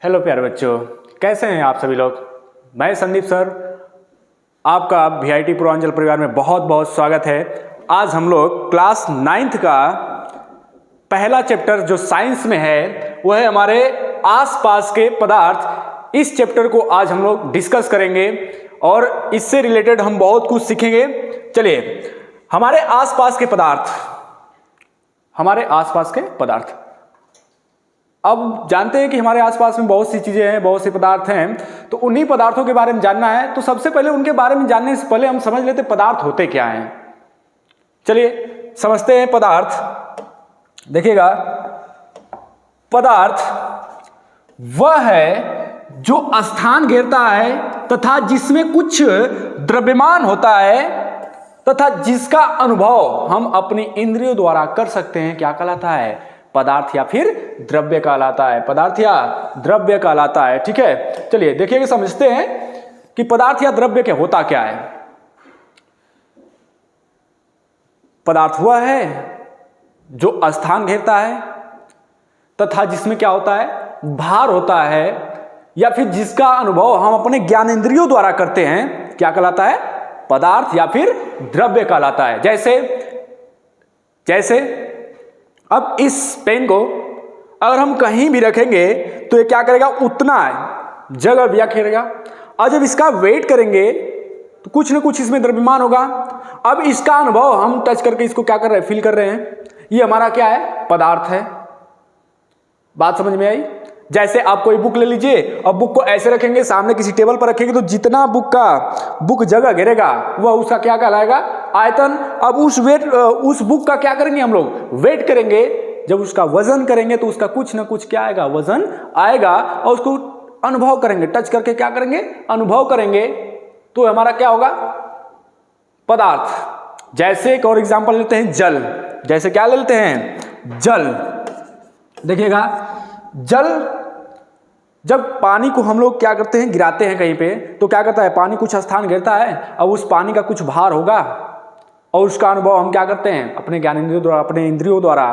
Hello प्यारे बच्चों, कैसे हैं आप सभी लोग। मैं संदीप सर, आपका वीआईटी पूर्वांचल परिवार में बहुत बहुत स्वागत है। आज हम लोग क्लास 9th का पहला चैप्टर जो साइंस में है वो है हमारे आसपास के पदार्थ। इस चैप्टर को आज हम लोग डिस्कस करेंगे और इससे रिलेटेड हम बहुत कुछ सीखेंगे। चलिए, हमारे आसपास के पदार्थ, अब जानते हैं कि हमारे आसपास में बहुत सी चीजें हैं, बहुत से पदार्थ हैं, तो उन्हीं पदार्थों के बारे में जानना है। तो सबसे पहले उनके बारे में जानने से पहले हम समझ लेते पदार्थ होते क्या हैं। चलिए समझते हैं पदार्थ। देखिएगा, पदार्थ वह है जो स्थान घेरता है तथा जिसमें कुछ द्रव्यमान होता है तथा जिसका अनुभव हम अपनी इंद्रियों द्वारा कर सकते हैं। क्या कहलाता है? पदार्थ या फिर द्रव्य कहलाता है। पदार्थ या द्रव्य कहलाता है। ठीक है, चलिए देखिए, समझते हैं कि पदार्थ या द्रव्य क्या होता क्या है। पदार्थ हुआ है जो स्थान घेरता है तथा जिसमें क्या होता है, भार होता है, या फिर जिसका अनुभव हम अपने ज्ञानेंद्रियों द्वारा करते हैं। क्या कहलाता है? पदार्थ या फिर द्रव्य कहलाता है। जैसे अब इस पेन को अगर हम कहीं भी रखेंगे तो ये क्या करेगा, उतना जगह व्याखेगा। और जब इसका वेट करेंगे तो कुछ ना कुछ इसमें द्रव्यमान होगा। अब इसका अनुभव हम टच करके इसको क्या कर रहे हैं, फील कर रहे हैं। ये हमारा क्या है? पदार्थ है। बात समझ में आई? जैसे आप कोई बुक ले लीजिए और बुक को ऐसे रखेंगे, सामने किसी टेबल पर रखेंगे, तो जितना बुक जगह घेरेगा वह उसका क्या कहलाएगा? आयतन। अब उस बुक का क्या करेंगे हम लोग? वेट करेंगे। जब उसका वजन करेंगे तो उसका कुछ ना कुछ क्या आएगा? वजन आएगा। और उसको अनुभव करेंगे, टच करके क्या करेंगे? अनुभव करेंगे। तो हमारा क्या होगा? पदार्थ। जैसे एक और एग्जांपल लेते हैं, जल। जैसे क्या लेते हैं? जल। देखिएगा, जल जब पानी को हम लोग क्या करते हैं, गिराते हैं कहीं पे, तो क्या करता है? पानी कुछ स्थान घेरता है। अब उस पानी का कुछ भार होगा और उसका अनुभव हम क्या करते हैं? अपने ज्ञानेंद्रियों द्वारा, अपने इंद्रियों द्वारा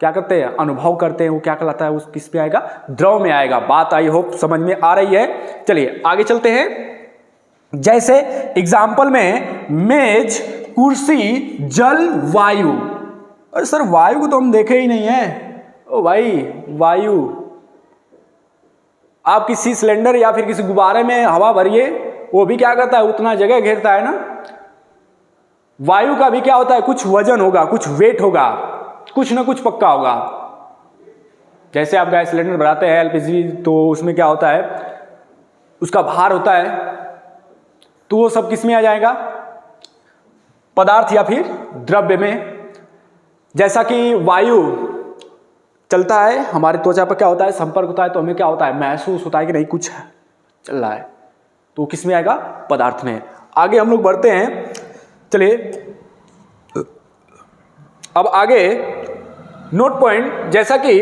क्या करते हैं? अनुभव करते हैं। वो क्या कहलाता है? उस किस में आएगा? द्रव में आएगा। बात आई होप समझ में आ रही है। चलिए आगे चलते हैं। जैसे एग्जाम्पल में मेज, कुर्सी, जल, वायु। अरे सर, वायु को तो हम देखे ही नहीं है। ओ भाई, वायु, आप किसी सिलेंडर या फिर किसी गुब्बारे में हवा भरिए, वो भी क्या करता है? उतना जगह घेरता है ना। वायु का भी क्या होता है? कुछ वजन होगा, कुछ वेट होगा, कुछ ना कुछ पक्का होगा। जैसे आप गैस सिलेंडर भराते हैं एलपीजी, तो उसमें क्या होता है? उसका भार होता है। तो वो सब किस में आ जाएगा? पदार्थ या फिर द्रव्य में। जैसा कि वायु चलता है, हमारी त्वचा पर क्या होता है? संपर्क होता है, तो हमें क्या होता है? महसूस होता है कि नहीं कुछ चल रहा है। तो किस में आएगा? पदार्थ में। आगे हम लोग बढ़ते हैं। चलिए अब आगे नोट पॉइंट, जैसा कि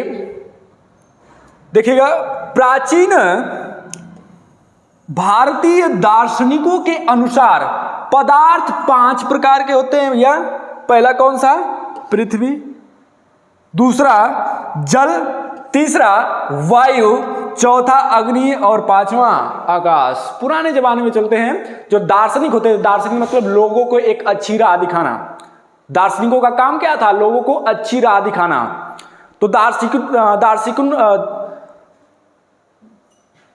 देखिएगा, प्राचीन भारतीय दार्शनिकों के अनुसार पदार्थ 5 प्रकार के होते हैं भैया। पहला कौन सा? पृथ्वी। दूसरा जल, तीसरा वायु, चौथा अग्नि और पांचवा आकाश। पुराने जमाने में चलते हैं जो दार्शनिक होते हैं, दार्शनिक मतलब लोगों को एक अच्छी राह दिखाना। दार्शनिकों का काम क्या था? लोगों को अच्छी राह दिखाना। तो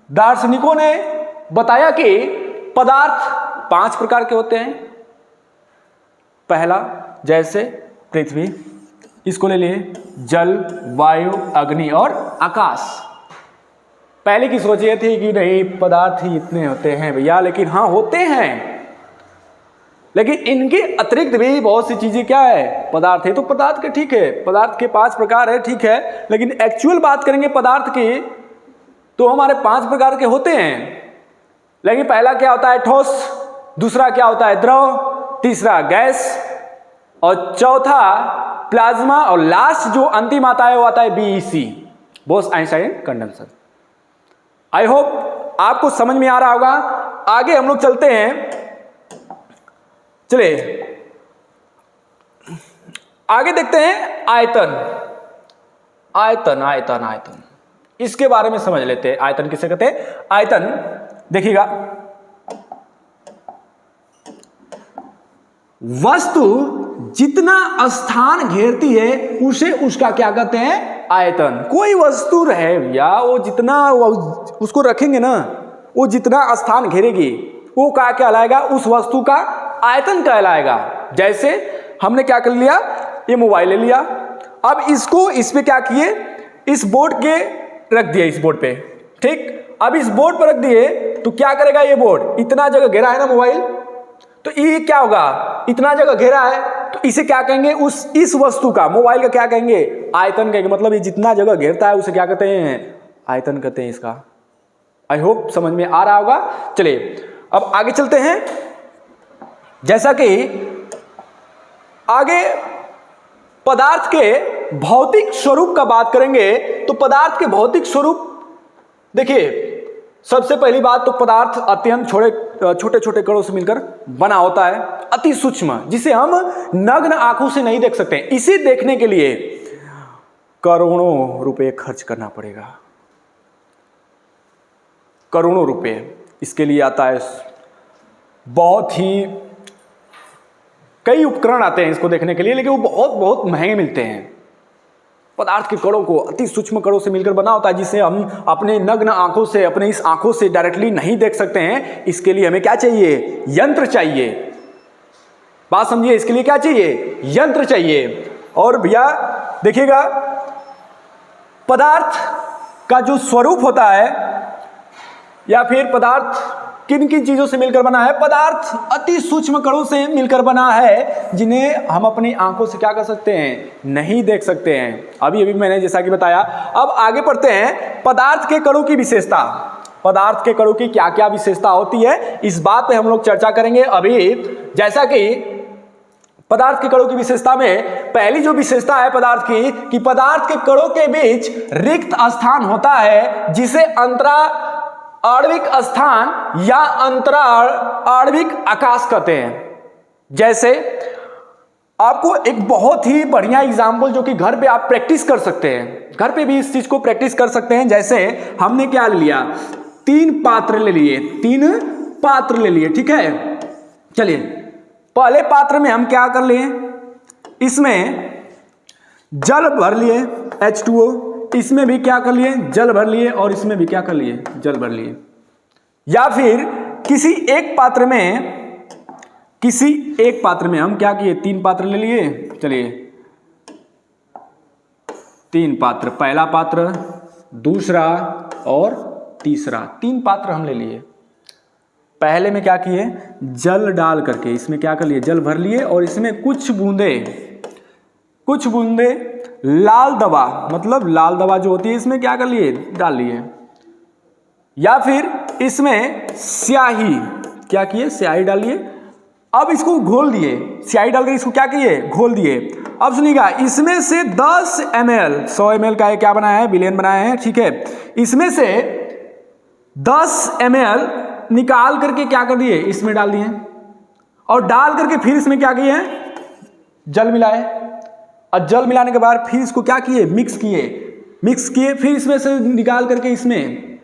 दार्शनिकों ने बताया कि पदार्थ 5 प्रकार के होते हैं। पहला जैसे पृथ्वी, इसको ले लिए, जल, वायु, अग्नि और आकाश। पहले की सोच ये थी कि नहीं, पदार्थ ही इतने होते हैं भैया, लेकिन हाँ होते हैं, लेकिन इनके अतिरिक्त भी बहुत सी चीजें क्या है? पदार्थ है। तो पदार्थ के ठीक है, पदार्थ के 5 प्रकार है, ठीक है, लेकिन एक्चुअल बात करेंगे पदार्थ की तो हमारे 5 प्रकार के होते हैं। लेकिन पहला क्या होता है? ठोस। दूसरा क्या होता है? द्रव। तीसरा गैस, और चौथा प्लाज्मा, और लास्ट जो अंतिम आता है वो आता है बीईसी, बोस-आइंस्टाइन कंडेंसर। आई होप आपको समझ में आ रहा होगा। आगे हम लोग चलते हैं। चलिए आगे देखते हैं आयतन। आयतन आयतन आयतन इसके बारे में समझ लेते हैं। आयतन किसे कहते हैं? आयतन देखिएगा, वस्तु जितना स्थान घेरती है उसे उसका क्या कहते हैं? आयतन। कोई वस्तु रहे या वो जितना उसको रखेंगे ना, वो जितना स्थान घेरेगी वो क्या कहलाएगा? उस वस्तु का आयतन कहलाएगा। जैसे हमने क्या कर लिया, ये मोबाइल ले लिया, अब इसको इस पे क्या किए, इस बोर्ड के रख दिए, इस बोर्ड पे, ठीक। अब इस बोर्ड पर रख दिए तो क्या करेगा ये बोर्ड? इतना जगह घेरा है ना मोबाइल, तो ये क्या होगा? इतना जगह घेरा है तो इसे क्या कहेंगे? इस वस्तु का, मोबाइल का क्या कहेंगे? आयतन कहेंगे। मतलब ये जितना जगह घेरता है उसे क्या कहते हैं? आयतन कहते हैं इसका। आई होप समझ में आ रहा होगा। चलिए अब आगे चलते हैं। जैसा कि आगे पदार्थ के भौतिक स्वरूप का बात करेंगे, तो पदार्थ के भौतिक स्वरूप देखिए, सबसे पहली बात तो पदार्थ अत्यंत छोटे छोटे कणों से मिलकर बना होता है, अति सूक्ष्म, जिसे हम नग्न आंखों से नहीं देख सकते। इसे देखने के लिए करोड़ों रुपए खर्च करना पड़ेगा, करोड़ों रुपए इसके लिए आता है। बहुत ही कई उपकरण आते हैं इसको देखने के लिए, लेकिन वो बहुत बहुत महंगे मिलते हैं। पदार्थ के कणों को अति सूक्ष्म कणों से मिलकर बना होता है, जिसे हम अपने नग्न आंखों से, अपने इस आंखों से डायरेक्टली नहीं देख सकते हैं। इसके लिए हमें क्या चाहिए? यंत्र चाहिए। बात समझिए, इसके लिए क्या चाहिए? यंत्र चाहिए। और भैया देखिएगा, पदार्थ का जो स्वरूप होता है या फिर पदार्थ किन किन चीजों से मिलकर बना है? पदार्थ अति सूक्ष्म कणों से मिलकर बना है, जिन्हें हम अपनी आंखों से क्या कर सकते हैं? नहीं देख सकते हैं। अभी मैंने जैसा कि बताया। अब आगे पढ़ते हैं, पदार्थ के कणों की विशेषता। पदार्थ के कणों की क्या क्या विशेषता होती है, इस बात पे हम लोग चर्चा करेंगे। अभी जैसा कि पदार्थ के कणों की विशेषता में पहली जो विशेषता है पदार्थ की, कि पदार्थ के कणों के बीच रिक्त स्थान होता है, जिसे आणविक स्थान या अंतराल आणविक आकाश कहते हैं। जैसे आपको एक बहुत ही बढ़िया एग्जाम्पल, जो कि घर पे आप प्रैक्टिस कर सकते हैं, घर पे भी इस चीज को प्रैक्टिस कर सकते हैं। जैसे हमने क्या लिया? 3 पात्र ले लिए, 3 पात्र ले लिए, ठीक है। चलिए पहले पात्र में हम क्या कर लिए? इसमें जल भर लिए, H2O, इसमें भी क्या कर लिए? जल भर लिए, और इसमें भी क्या कर लिए? जल भर लिए। या फिर किसी एक पात्र में हम क्या किए? 3 पात्र ले लिए। चलिए 3 पात्र, पहला पात्र, दूसरा और तीसरा, 3 पात्र हम ले लिए। पहले में क्या किए? जल डाल करके इसमें क्या कर लिए? जल भर लिए, और इसमें कुछ बूंदे लाल दवा, मतलब लाल दवा जो होती है, इसमें क्या कर लिए? डाल लिए। या फिर इसमें स्याही, क्या किए? स्याही डाल लिए। अब इसको घोल दिए, स्याही डालकर इसको क्या किए? घोल दिए। अब सुनिएगा, इसमें से 10 ml, 100 ml का क्या बनाया है? विलेन बनाया है, ठीक है। इसमें से 10 ml निकाल करके क्या कर दिए? इसमें डाल दिए, और डाल करके फिर इसमें क्या किए? जल मिलाए, और जल मिलाने के बाद फिर इसको क्या किए? मिक्स किए, फिर इसमें से निकाल करके इसमें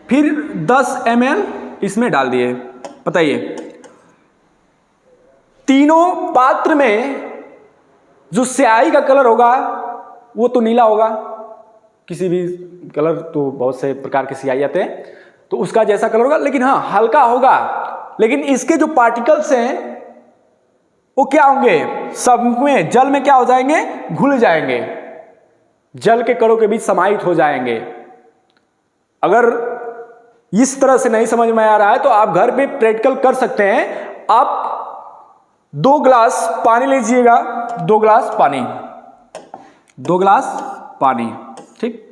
फिर 10 ml इसमें डाल दिए। बताइए, तीनों पात्र में जो स्याही का कलर होगा वो तो नीला होगा, किसी भी कलर, तो बहुत से प्रकार के स्याही आते हैं, तो उसका जैसा कलर होगा, लेकिन हाँ हल्का होगा। लेकिन इसके जो पार्टिकल्स हैं वो क्या होंगे? सब में, जल में क्या हो जाएंगे? घुल जाएंगे, जल के कणों के बीच समाहित हो जाएंगे। अगर इस तरह से नहीं समझ में आ रहा है तो आप घर पे प्रैक्टिकल कर सकते हैं। आप 2 गिलास पानी लीजिएगा, 2 गिलास पानी, ठीक।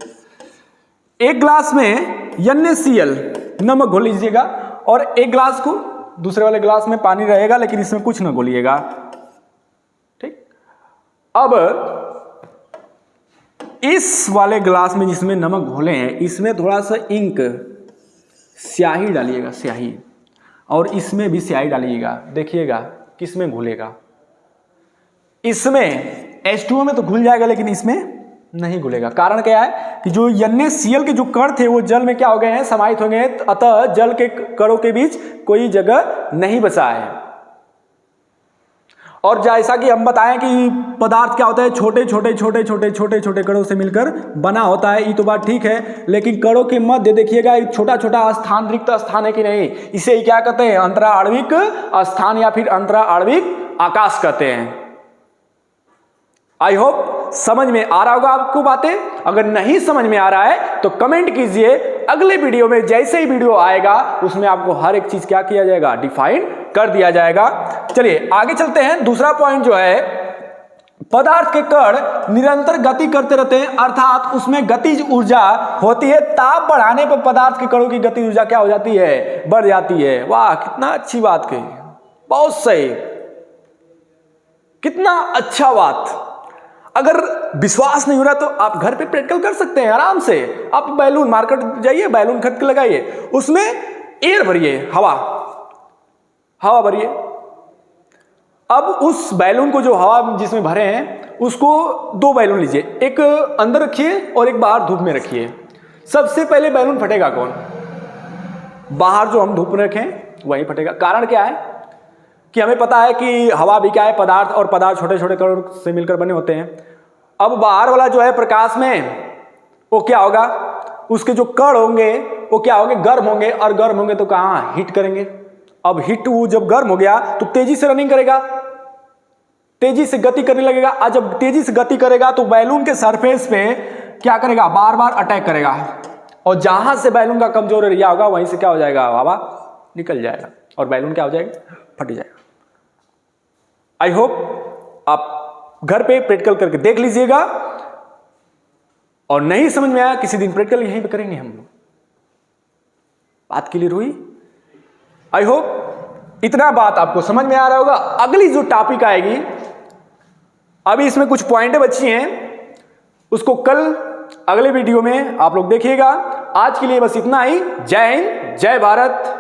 1 गिलास में NaCl नमक घोल लीजिएगा, और 1 गिलास को दूसरे वाले गिलास में पानी रहेगा, लेकिन इसमें कुछ ना घोलिएगा, ठीक। अब इस वाले गिलास में जिसमें नमक घोले हैं, इसमें थोड़ा सा इंक, स्याही डालिएगा, स्याही, और इसमें भी स्याही डालिएगा। देखिएगा किसमें घुलेगा? इसमें H2O में तो घुल जाएगा, लेकिन इसमें नहीं घुलेगा। कारण क्या है कि जो NaCl के जो कण थे वो जल में क्या हो गए हैं, समाहित हो गए हैं, अतः जल के कणों के बीच कोई जगह नहीं बचा है। और जैसा कि हम बताएं कि पदार्थ क्या होता है, छोटे छोटे छोटे छोटे छोटे छोटे कणों से मिलकर बना होता है, ये तो बात ठीक है, लेकिन कणों के मध्य देखिएगा एक छोटा छोटा स्थान, रिक्त स्थान है कि नहीं, इसे क्या कहते हैं, अंतरा आणविक स्थान या फिर अंतरा आणविक आकाश कहते हैं। आई होप समझ में आ रहा होगा आपको बातें। अगर नहीं समझ में आ रहा है तो कमेंट कीजिए, अगले वीडियो में जैसे ही वीडियो आएगा उसमें आपको हर एक चीज क्या किया जाएगा, डिफाइन कर दिया जाएगा। चलिए आगे चलते हैं। दूसरा पॉइंट जो है, पदार्थ के कण निरंतर गति करते रहते हैं, अर्थात उसमें गतिज ऊर्जा होती है। ताप बढ़ाने पर पदार्थ के कणों की गति ऊर्जा क्या हो जाती है, बढ़ जाती है। वाह कितना अच्छी बात कही, बहुत सही, कितना अच्छा बात। अगर विश्वास नहीं हो रहा तो आप घर पे प्रैक्टिकल कर सकते हैं आराम से। आप बैलून मार्केट जाइए, बैलून खरीद के लगाइए, उसमें एयर भरिए, हवा भरिए। अब उस बैलून को, जो हवा जिसमें भरे हैं, उसको 2 बैलून लीजिए, एक अंदर रखिए और एक बाहर धूप में रखिए। सबसे पहले बैलून फटेगा कौन, बाहर जो हम धूप में रखें वही फटेगा। कारण क्या है कि हमें पता है कि हवा भी क्या है, पदार्थ, और पदार्थ छोटे छोटे कणों से मिलकर बने होते हैं। अब बाहर वाला जो है प्रकाश में वो क्या होगा, उसके जो कण होंगे वो क्या होंगे, गर्म होंगे, और गर्म होंगे तो कहाँ हीट करेंगे। अब हीट वो जब गर्म हो गया तो तेजी से रनिंग करेगा, तेजी से गति करने लगेगा। और जब तेजी से गति करेगा तो बैलून के सरफेस पे क्या करेगा, बार बार अटैक करेगा, और जहां से बैलून का कमजोर एरिया होगा वहीं से क्या हो जाएगा, हवा निकल जाएगा और बैलून क्या हो जाएगा, फट जाएगा। आई होप आप घर पे प्रैक्टिकल करके देख लीजिएगा, और नहीं समझ में आया किसी दिन प्रैक्टिकल यहीं पे करेंगे हम लोग। बात क्लियर हुई? आई होप इतना बात आपको समझ में आ रहा होगा। अगली जो टॉपिक आएगी, अभी इसमें कुछ पॉइंटें बची हैं, उसको कल अगले वीडियो में आप लोग देखिएगा। आज के लिए बस इतना ही। जय हिंद, जय भारत।